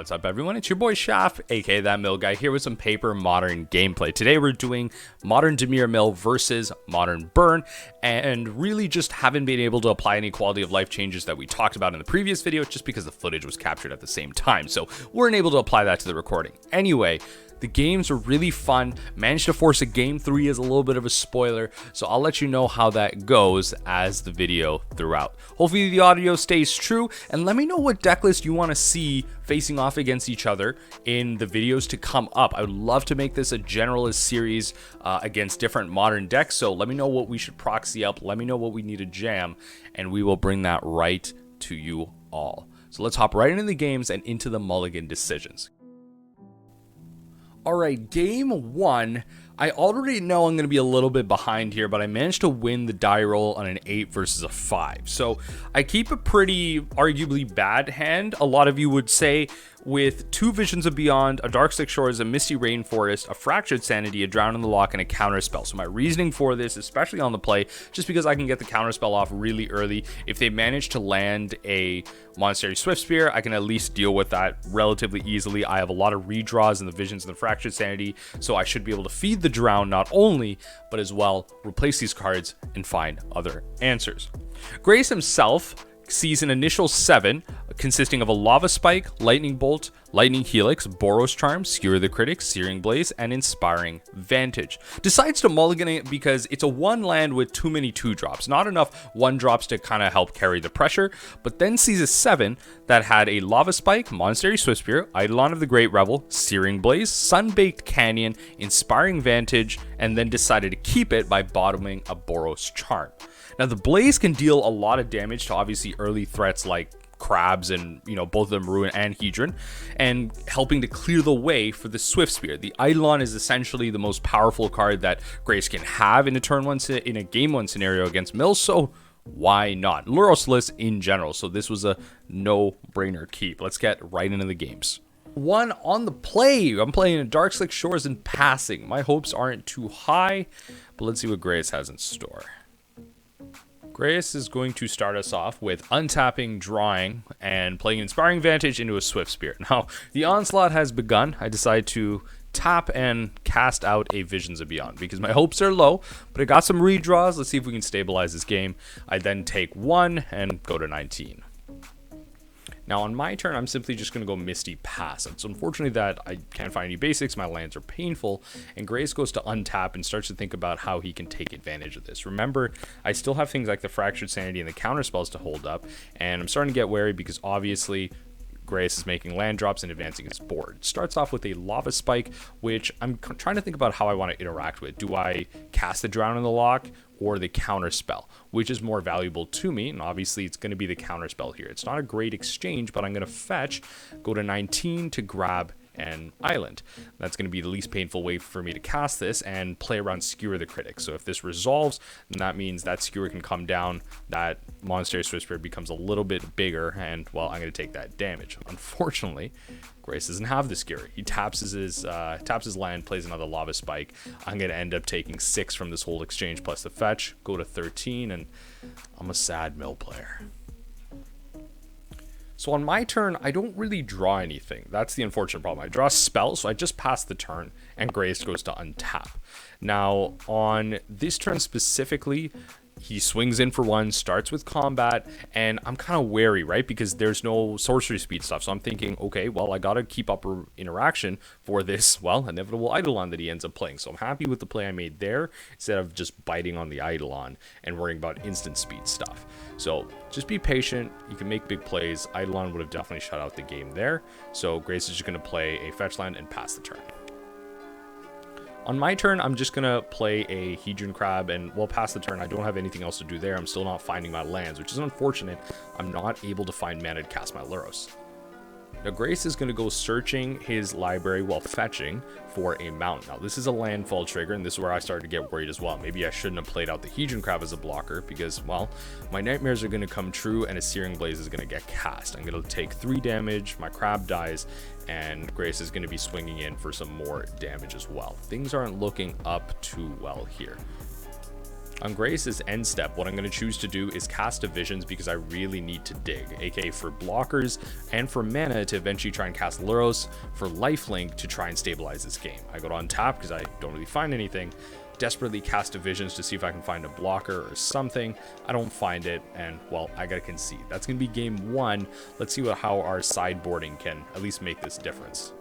What's up, everyone? It's your boy Shaft, aka That Mill Guy, here with some paper modern gameplay. Today we're doing modern Dimir Mill versus modern Burn, and really just haven't been able to apply any quality of life changes that we talked about in the previous video, just because the footage was captured at the same time, so weren't able to apply that to the recording. Anyway, the games were really fun. Managed to force a game 3 as a little bit of a spoiler, so I'll let you know how that goes as the video throughout. Hopefully the audio stays true, and let me know what deck list you want to see facing off against each other in the videos to come up. I would love to make this a generalist series against different modern decks, so let me know what we should proxy up, let me know what we need to jam, and we will bring that right to you all. So let's hop right into the games and into the mulligan decisions. Alright, game 1, I already know I'm going to be a little bit behind here, but I managed to win the die roll on an 8 versus a 5. So I keep a pretty arguably bad hand, a lot of you would say, with 2 Visions of Beyond, a Darkslick Shores, a Misty Rainforest, a Fractured Sanity, a Drown in the Loch, and a Counterspell. So my reasoning for this, especially on the play, just because I can get the Counterspell off really early. If they manage to land a Monastery Swiftspear, I can at least deal with that relatively easily. I have a lot of redraws in the Visions and the Fractured Sanity, so I should be able to feed the Drown not only, but as well replace these cards and find other answers. Grace himself sees an initial 7 consisting of a Lava Spike, Lightning Bolt, Lightning Helix, Boros Charm, Skewer the Critic, Searing Blaze, and Inspiring Vantage. Decides to mulligan it because it's a 1 land with too many 2-drops. Not enough 1-drops to kind of help carry the pressure, but then sees a 7 that had a Lava Spike, Monastery Swiftspear, Eidolon of the Great Revel, Searing Blaze, Sunbaked Canyon, Inspiring Vantage, and then decided to keep it by bottoming a Boros Charm. Now the Blaze can deal a lot of damage to obviously early threats like Crabs and, you know, both of them Ruin and Hedron, and helping to clear the way for the Swiftspear. The Eidolon is essentially the most powerful card that Grace can have in a turn 1 in a game 1 scenario against Mill, so why not? Luroslis in general, so this was a no-brainer keep. Let's get right into the games. 1 on the play. I'm playing a Darkslick Shores and passing. My hopes aren't too high, but let's see what Grace has in store. Grace is going to start us off with untapping, drawing, and playing Inspiring Vantage into a Swiftspear. Now, the onslaught has begun. I decide to tap and cast out a Visions of Beyond because my hopes are low, but I got some redraws. Let's see if we can stabilize this game. I then take 1 and go to 19. Now on my turn, I'm simply just going to go Misty Pass. It's unfortunately that I can't find any basics, my lands are painful, and Grace goes to untap and starts to think about how he can take advantage of this. Remember, I still have things like the Fractured Sanity and the Counterspells to hold up, and I'm starting to get wary because obviously Grace is making land drops and advancing his board. Starts off with a Lava Spike, which I'm trying to think about how I want to interact with. Do I cast the Drown in the Loch or the Counterspell? Which is more valuable to me? And obviously it's going to be the Counterspell here. It's not a great exchange, but I'm going to fetch, go to 19 to grab an island. That's going to be the least painful way for me to cast this and play around Skewer the Critic. So if this resolves, then that means that Skewer can come down, that Monastery Swiftspear becomes a little bit bigger, and well, I'm going to take that damage. Unfortunately, Grace doesn't have the Skewer. He taps his land, plays another Lava Spike. I'm going to end up taking 6 from this whole exchange plus the fetch, go to 13, and I'm a sad Mill player. So on my turn, I don't really draw anything. That's the unfortunate problem. I draw spells, so I just pass the turn, and Grace goes to untap. Now, on this turn specifically, he swings in for 1, starts with combat, and I'm kind of wary, right? Because there's no sorcery speed stuff. So I'm thinking, okay, well, I got to keep up interaction for this, well, inevitable Eidolon that he ends up playing. So I'm happy with the play I made there instead of just biting on the Eidolon and worrying about instant speed stuff. So just be patient. You can make big plays. Eidolon would have definitely shut out the game there. So Grace is just going to play a fetch land and pass the turn. On my turn, I'm just going to play a Hedron Crab and, well, pass the turn. I don't have anything else to do there. I'm still not finding my lands, which is unfortunate. I'm not able to find mana to cast my Luros. Now Grace is going to go searching his library while fetching for a mountain. Now this is a landfall trigger, and this is where I started to get worried as well. Maybe I shouldn't have played out the Hedron Crab as a blocker because, well, my nightmares are going to come true and a Searing Blaze is going to get cast. I'm going to take 3 damage, my crab dies, and Grace is going to be swinging in for some more damage as well. Things aren't looking up too well here. On Grace's end step, what I'm going to choose to do is cast Divisions because I really need to dig, aka for blockers and for mana to eventually try and cast Luros, for lifelink to try and stabilize this game. I go to untap because I don't really find anything, desperately cast Divisions to see if I can find a blocker or something. I don't find it, and well, I gotta concede. That's gonna be game 1. Let's see how our sideboarding can at least make this difference.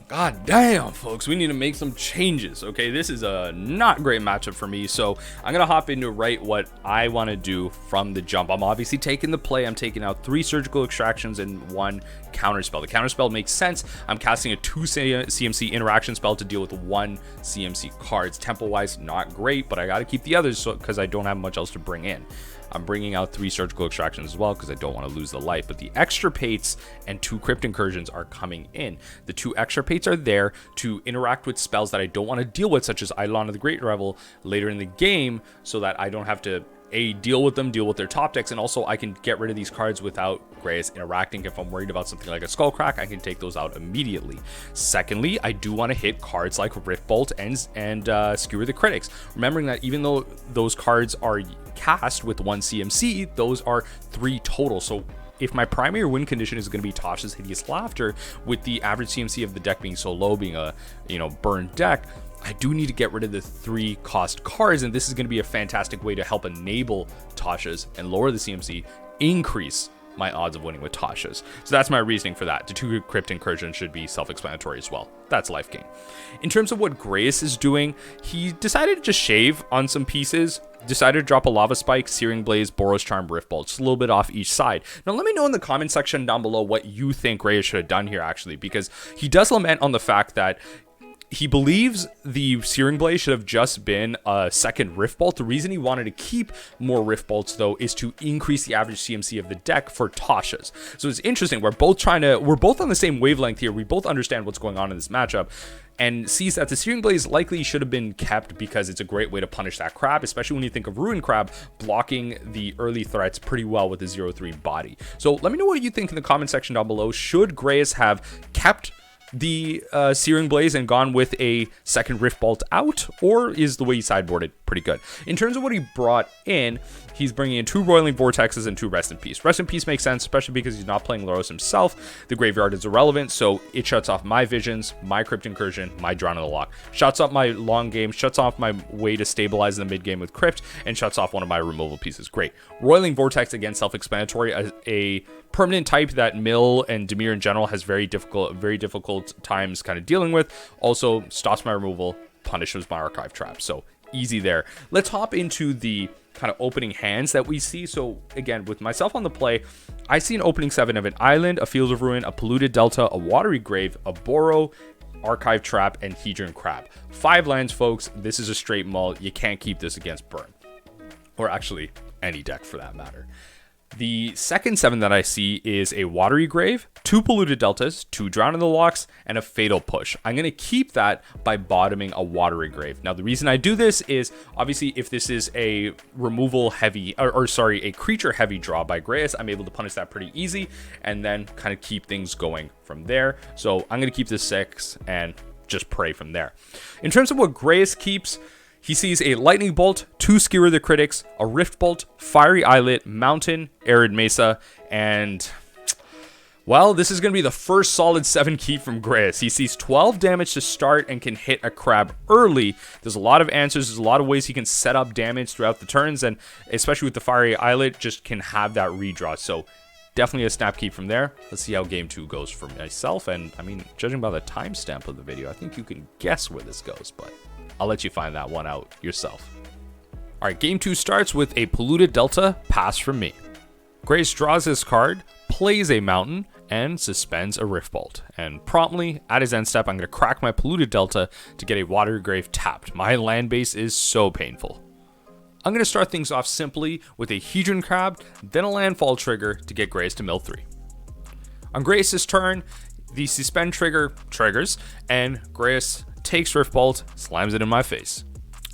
God damn, folks, we need to make some changes. Okay, this is a not great matchup for me, so I'm gonna hop into right what I want to do from the jump. I'm obviously taking the play. I'm taking out 3 surgical extractions and 1 counterspell. The counterspell makes sense. I'm casting a 2 CMC interaction spell to deal with 1 CMC cards. Tempo wise, not great, but I got to keep the others because I don't have much else to bring in. I'm bringing out 3 surgical extractions as well because I don't want to lose the life, but the extirpates and 2 crypt incursions are coming in. The 2 extirpates are there to interact with spells that I don't want to deal with, such as Eidolon of the Great Revel later in the game, so that I don't have to deal with them, deal with their top decks, and also I can get rid of these cards without Grace interacting. If I'm worried about something like a Skullcrack, I can take those out immediately. Secondly, I do want to hit cards like Riftbolt and Skewer the Critics, remembering that even though those cards are cast with 1 CMC, those are 3 total. So if my primary win condition is going to be Tasha's Hideous Laughter, with the average CMC of the deck being so low, being a burned deck, I do need to get rid of the 3 cost cards, and this is going to be a fantastic way to help enable Tasha's and lower the CMC, increase my odds of winning with Tasha's. So that's my reasoning for that. The 2 Crypt Incursion should be self-explanatory as well. That's life gain. In terms of what Grace is doing, he decided to just shave on some pieces, decided to drop a Lava Spike, Searing Blaze, Boros Charm, Riftbolt, just a little bit off each side. Now let me know in the comment section down below what you think Grace should have done here, actually, because he does lament on the fact that he believes the Searing Blaze should have just been a second Riftbolt. The reason he wanted to keep more Riftbolts, though, is to increase the average CMC of the deck for Tasha's. So it's interesting. We're both on the same wavelength here. We both understand what's going on in this matchup, and sees that the Searing Blaze likely should have been kept because it's a great way to punish that crab, especially when you think of Ruin Crab blocking the early threats pretty well with the 0/3 body. So let me know what you think in the comment section down below. Should Grace have kept the Searing Blaze and gone with a second Riftbolt out, or is the way he sideboarded pretty good? In terms of what he brought in, he's bringing in 2 Roiling Vortexes and 2 Rest in Peace. Rest in Peace makes sense, especially because he's not playing Luros himself. The graveyard is irrelevant, so it shuts off my visions, my Crypt Incursion, my Drown in the Loch. Shuts up my long game, shuts off my way to stabilize the mid game with Crypt, and shuts off one of my removal pieces. Great. Roiling Vortex, again, self-explanatory. A permanent type that Mill and Dimir in general has very difficult times kind of dealing with. Also stops my removal, punishes my archive trap. So easy there. Let's hop into the kind of opening hands that we see. So again, with myself on the play, I see an opening 7 of an Island, a Fields of Ruin, a Polluted Delta, a Watery Grave, a Oboro, Archive Trap, and Hedron Crab. 5 lands, folks. This is a straight mull. You can't keep this against Burn, or actually any deck for that matter. The second 7 that I see is a Watery Grave, 2 Polluted Deltas, 2 Drown in the Lochs, and a Fatal Push. I'm going to keep that by bottoming a Watery Grave. Now, the reason I do this is, obviously, if this is a removal heavy, a creature heavy draw by Grace, I'm able to punish that pretty easy, and then kind of keep things going from there. So I'm going to keep this 6 and just pray from there. In terms of what Grace keeps, he sees a Lightning Bolt, 2 Skewer the Critics, a Rift Bolt, Fiery Islet, Mountain, Arid Mesa, and, well, this is going to be the first solid 7 keep from Grace. He sees 12 damage to start and can hit a crab early. There's a lot of answers. There's a lot of ways he can set up damage throughout the turns, and especially with the Fiery Islet, just can have that redraw. So definitely a snap keep from there. Let's see how game 2 goes for myself. And, I mean, judging by the timestamp of the video, I think you can guess where this goes, but I'll let you find that one out yourself. All right, game 2 starts with a Polluted Delta pass from me. Grace draws this card, plays a Mountain, and suspends a Riftbolt. And promptly, at his end step, I'm going to crack my Polluted Delta to get a Watery Grave tapped. My land base is so painful. I'm going to start things off simply with a Hedron Crab, then a Landfall trigger to get Grace to mill 3. On Grace's turn, the Suspend trigger triggers, and Grace takes Riftbolt, slams it in my face.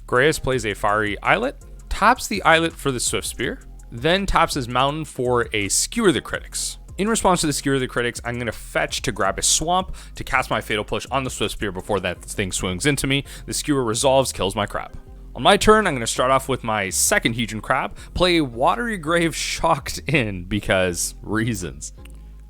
Grace plays a Fiery Islet, taps the Islet for the Swift Spear, then taps his Mountain for a Skewer the Critics. In response to the Skewer the Critics, I'm going to fetch to grab a Swamp to cast my Fatal Push on the Swift Spear before that thing swings into me. The Skewer resolves, kills my crab. On my turn, I'm going to start off with my second Hedron Crab, play Watery Grave Shocked in because reasons.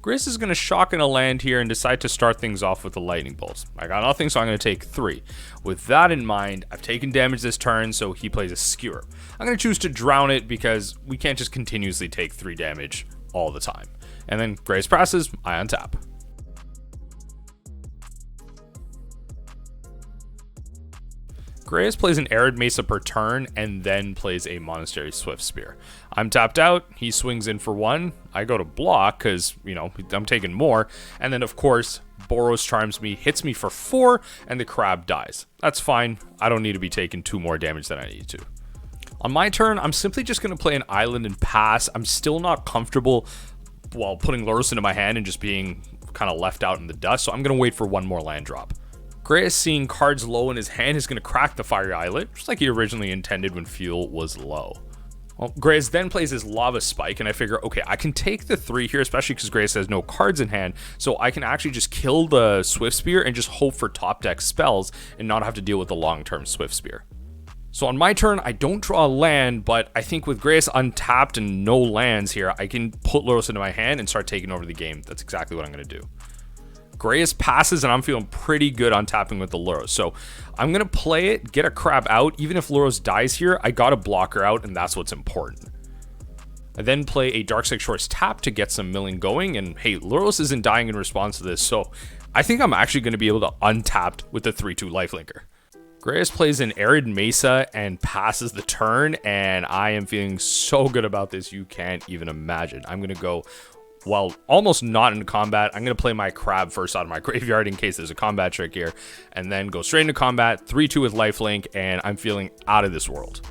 Grace is going to shock in a land here and decide to start things off with the lightning bolts. I got nothing, so I'm going to take 3. With that in mind, I've taken damage this turn, so he plays a skewer. I'm going to choose to drown it because we can't just continuously take 3 damage all the time. And then Grace passes, I untap. Grace plays an Arid Mesa per turn and then plays a Monastery Swift Spear. I'm tapped out, he swings in for 1, I go to block because, you know, I'm taking more, and then of course, Boros charms me, hits me for 4, and the crab dies. That's fine, I don't need to be taking 2 more damage than I need to. On my turn, I'm simply just going to play an island and pass. I'm still not comfortable while putting Lurrus into my hand and just being kind of left out in the dust, so I'm going to wait for 1 more land drop. Grace, seeing cards low in his hand, is going to crack the Fiery Islet, just like he originally intended when fuel was low. Well, Grace then plays his Lava Spike, and I figure, okay, I can take the 3 here, especially because Grace has no cards in hand, so I can actually just kill the Swift Spear and just hope for top deck spells and not have to deal with the long-term Swift Spear. So on my turn, I don't draw a land, but I think with Grace untapped and no lands here, I can put Lurrus into my hand and start taking over the game. That's exactly what I'm going to do. Grace passes, and I'm feeling pretty good on tapping with the Lurrus. So I'm going to play it, get a crab out. Even if Lurrus dies here, I got a blocker out, and that's what's important. I then play a Darkslick Shores tap to get some milling going, and hey, Lurrus isn't dying in response to this, so I think I'm actually going to be able to untap with the 3/2 lifelinker. Grace plays an Arid Mesa and passes the turn, and I am feeling so good about this you can't even imagine. I'm going to go, while almost not in combat, I'm going to play my crab first out of my graveyard in case there's a combat trick here, and then go straight into combat, 3/2 with lifelink, and I'm feeling out of this world.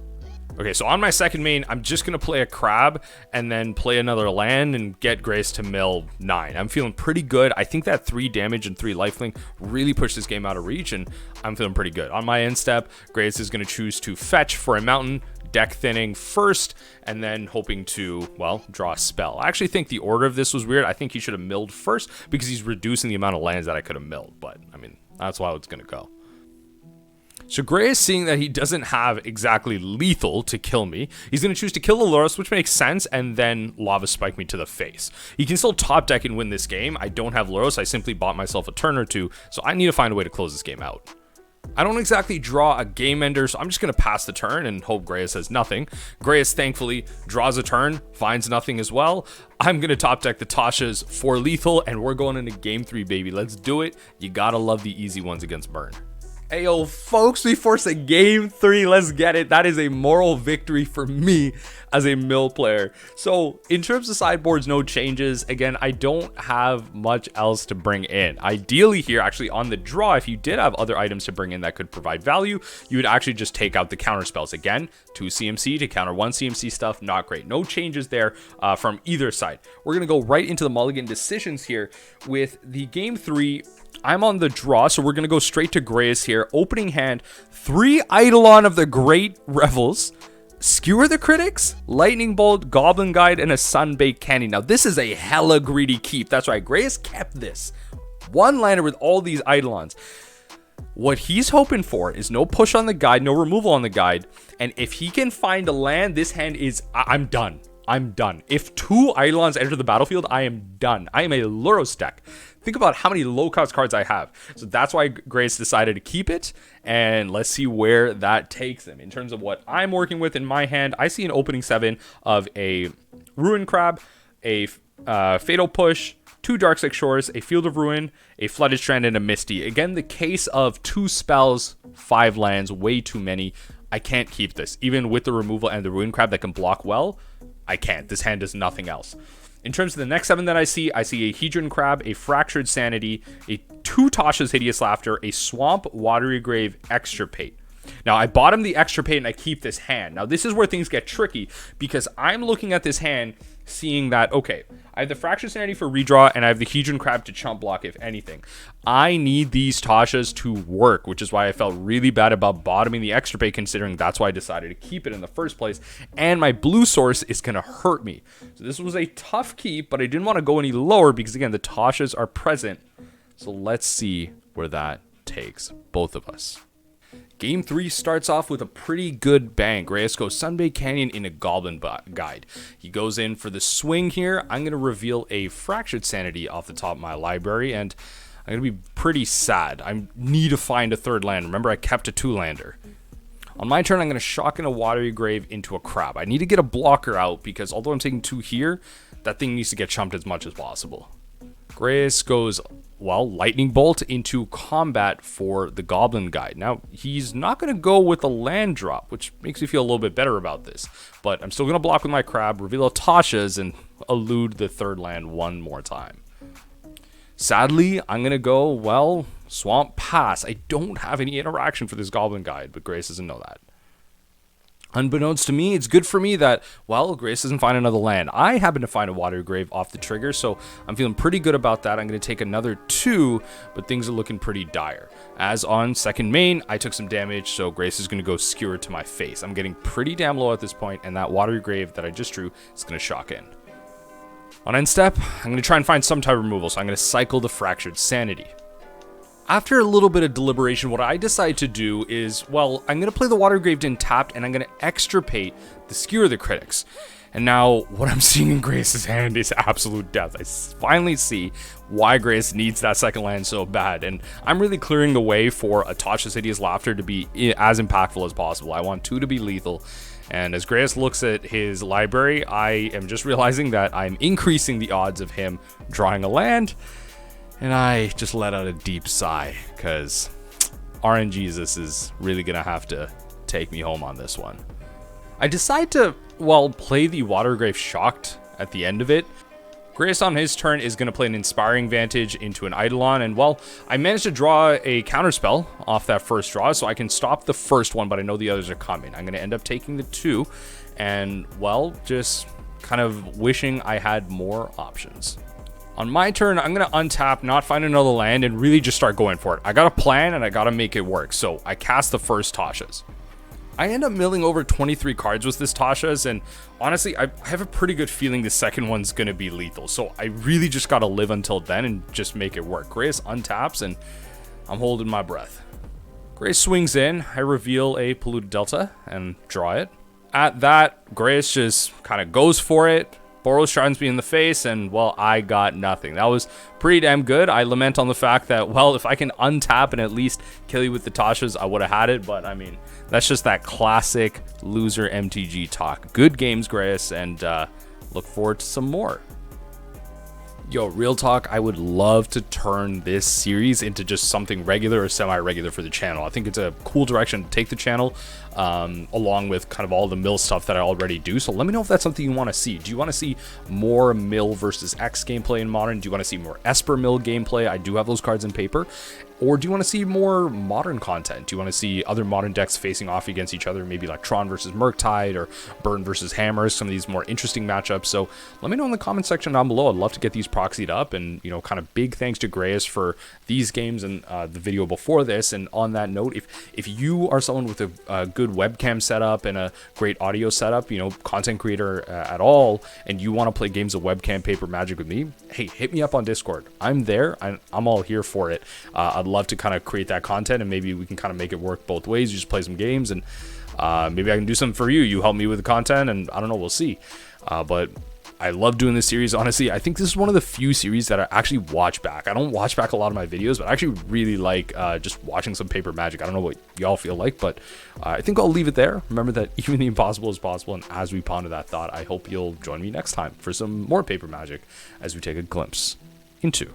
Okay, so on my second main, I'm just going to play a crab and then play another land and get Grace to mill 9. I'm feeling pretty good. I think that 3 damage and 3 lifelink really pushed this game out of reach, and I'm feeling pretty good. On my end step, Grace is going to choose to fetch for a mountain, deck thinning first, and then hoping to, well, draw a spell. I actually think the order of this was weird. I think he should have milled first because he's reducing the amount of lands that I could have milled, but I mean, that's how it's going to go. So Grace, seeing that he doesn't have exactly lethal to kill me, he's going to choose to kill the Lurrus, which makes sense, and then Lava Spike me to the face. He can still top deck and win this game. I don't have Lurrus. I simply bought myself a turn or 2, so I need to find a way to close this game out. I don't exactly draw a game ender, so I'm just going to pass the turn and hope Grace has nothing. Grace thankfully draws a turn, finds nothing as well. I'm going to top deck the Tasha's for lethal, and we're going into game 3, baby. Let's do it. You got to love the easy ones against Burn. Ayo, folks, we force a game 3. Let's get it. That is a moral victory for me as a mill player. So in terms of sideboards, no changes. Again, I don't have much else to bring in. Ideally here, actually on the draw, if you did have other items to bring in that could provide value, you would actually just take out the counter spells. Again, 2 CMC to counter 1 CMC stuff, not great. No changes there from either side. We're going to go right into the mulligan decisions here with the game 3. I'm on the draw, so we're going to go straight to Grace here. Opening hand, 3 Eidolon of the Great Revels, Skewer the Critics, Lightning Bolt, Goblin Guide, and a Sunbaked Candy. Now, this is a hella greedy keep. That's right, Grace kept this. 1-liner with all these Eidolons. What he's hoping for is no push on the guide, no removal on the guide, and if he can find a land, this hand is... I'm done. I'm done. If 2 Eidolons enter the battlefield, I am done. I am a Lurrus deck. Think about how many low-cost cards I have. So that's why Grace decided to keep it, and let's see where that takes him. In terms of what I'm working with in my hand, I see an opening 7 of a Ruin Crab, a Fatal Push, 2 Darkslick Shores, a Field of Ruin, a Flooded Strand, and a Misty. Again, the case of 2 spells, 5 lands, way too many. I can't keep this. Even with the removal and the Ruin Crab that can block well, I can't. This hand does nothing else. In terms of the next 7 that I see a Hedron Crab, a Fractured Sanity, a 2 Tasha's Hideous Laughter, a Swamp, Watery Grave, Extirpate. Now, I bought him the Extirpate and I keep this hand. Now, this is where things get tricky because I'm looking at this hand seeing that, okay, I have the Fractured Sanity for redraw and I have the Hedron Crab to chump block, if anything. I need these Tashas to work, which is why I felt really bad about bottoming the Extirpate, considering that's why I decided to keep it in the first place. And my blue source is going to hurt me. So this was a tough keep, but I didn't want to go any lower because, again, the Tashas are present. So let's see where that takes both of us. Game 3 starts off with a pretty good bang. Grace goes Sunbay Canyon in a Goblin Guide. He goes in for the swing here. I'm going to reveal a Fractured Sanity off the top of my library, and I'm going to be pretty sad. I need to find a third land. Remember, I kept a 2-lander. On my turn, I'm going to shock in a Watery Grave into a Crab. I need to get a blocker out because although I'm taking 2 here, that thing needs to get chumped as much as possible. Grace goes, well, Lightning Bolt into combat for the Goblin Guide. Now, he's not going to go with a land drop, which makes me feel a little bit better about this. But I'm still going to block with my Crab, reveal Tasha's, and elude the third land one more time. Sadly, I'm going to go, well, Swamp Pass. I don't have any interaction for this Goblin Guide, but Grace doesn't know that. Unbeknownst to me, it's good for me that, well, Grace doesn't find another land. I happen to find a Watery Grave off the trigger, so I'm feeling pretty good about that. I'm going to take another 2, but things are looking pretty dire. As on second main, I took some damage, so Grace is going to go Skewer to my face. I'm getting pretty damn low at this point, and that Watery Grave that I just drew is going to shock in. On end step, I'm going to try and find some type of removal, so I'm going to cycle the Fractured Sanity. After a little bit of deliberation, what I decide to do is, well, I'm going to play the Watery Grave in tapped, and I'm going to extirpate the Skewer the Critics. And now, what I'm seeing in Grace's hand is absolute death. I finally see why Grace needs that second land so bad, and I'm really clearing the way for a Tasha's Hideous Laughter to be as impactful as possible. I want 2 to be lethal. And as Grace looks at his library, I am just realizing that I'm increasing the odds of him drawing a land. And I just let out a deep sigh, because RNGesus is really going to have to take me home on this one. I decide to, well, play the Watery Grave Shocked at the end of it. Grace on his turn is going to play an Inspiring Vantage into an Eidolon, and well, I managed to draw a counterspell off that first draw, so I can stop the first one, but I know the others are coming. I'm going to end up taking the 2, and well, just kind of wishing I had more options. On my turn, I'm going to untap, not find another land, and really just start going for it. I got a plan, and I got to make it work, so I cast the first Tasha's. I end up milling over 23 cards with this Tasha's, and honestly, I have a pretty good feeling the second one's going to be lethal, so I really just got to live until then and just make it work. Grace untaps, and I'm holding my breath. Grace swings in, I reveal a Polluted Delta, and draw it. At that, Grace just kind of goes for it. Oboro shines me in the face, and, well, I got nothing. That was pretty damn good. I lament on the fact that, well, if I can untap and at least kill you with the Tasha's, I would have had it, but, I mean, that's just that classic loser MTG talk. Good games, Grace, and look forward to some more. Yo, real talk, I would love to turn this series into just something regular or semi-regular for the channel. I think it's a cool direction to take the channel, along with kind of all the mill stuff that I already do. So let me know if that's something you want to see. Do you want to see more mill versus X gameplay in Modern? Do you want to see more Esper Mill gameplay? I do have those cards in paper. Or do you want to see more Modern content? Do you want to see other Modern decks facing off against each other? Maybe like Tron versus Murktide or Burn versus Hammer, some of these more interesting matchups. So let me know in the comment section down below. I'd love to get these proxied up. And, you know, kind of big thanks to Grace for these games and the video before this. And on that note, if you are someone with a good webcam setup and a great audio setup, you know, content creator at all, and you want to play games of Webcam-Paper Magic with me, hey, hit me up on Discord. I'm there. I'm all here for it. I'd love to kind of create that content, and maybe we can kind of make it work both ways. You just play some games, and maybe I can do something for you. You help me with the content, and I don't know, we'll see. But I love doing this series. Honestly, I think this is one of the few series that I actually watch back. I don't watch back a lot of my videos, but I actually really like just watching some Paper Magic. I don't know what y'all feel like, but I think I'll leave it there. Remember that even the impossible is possible, and as we ponder that thought, I hope you'll join me next time for some more Paper Magic as we take a glimpse into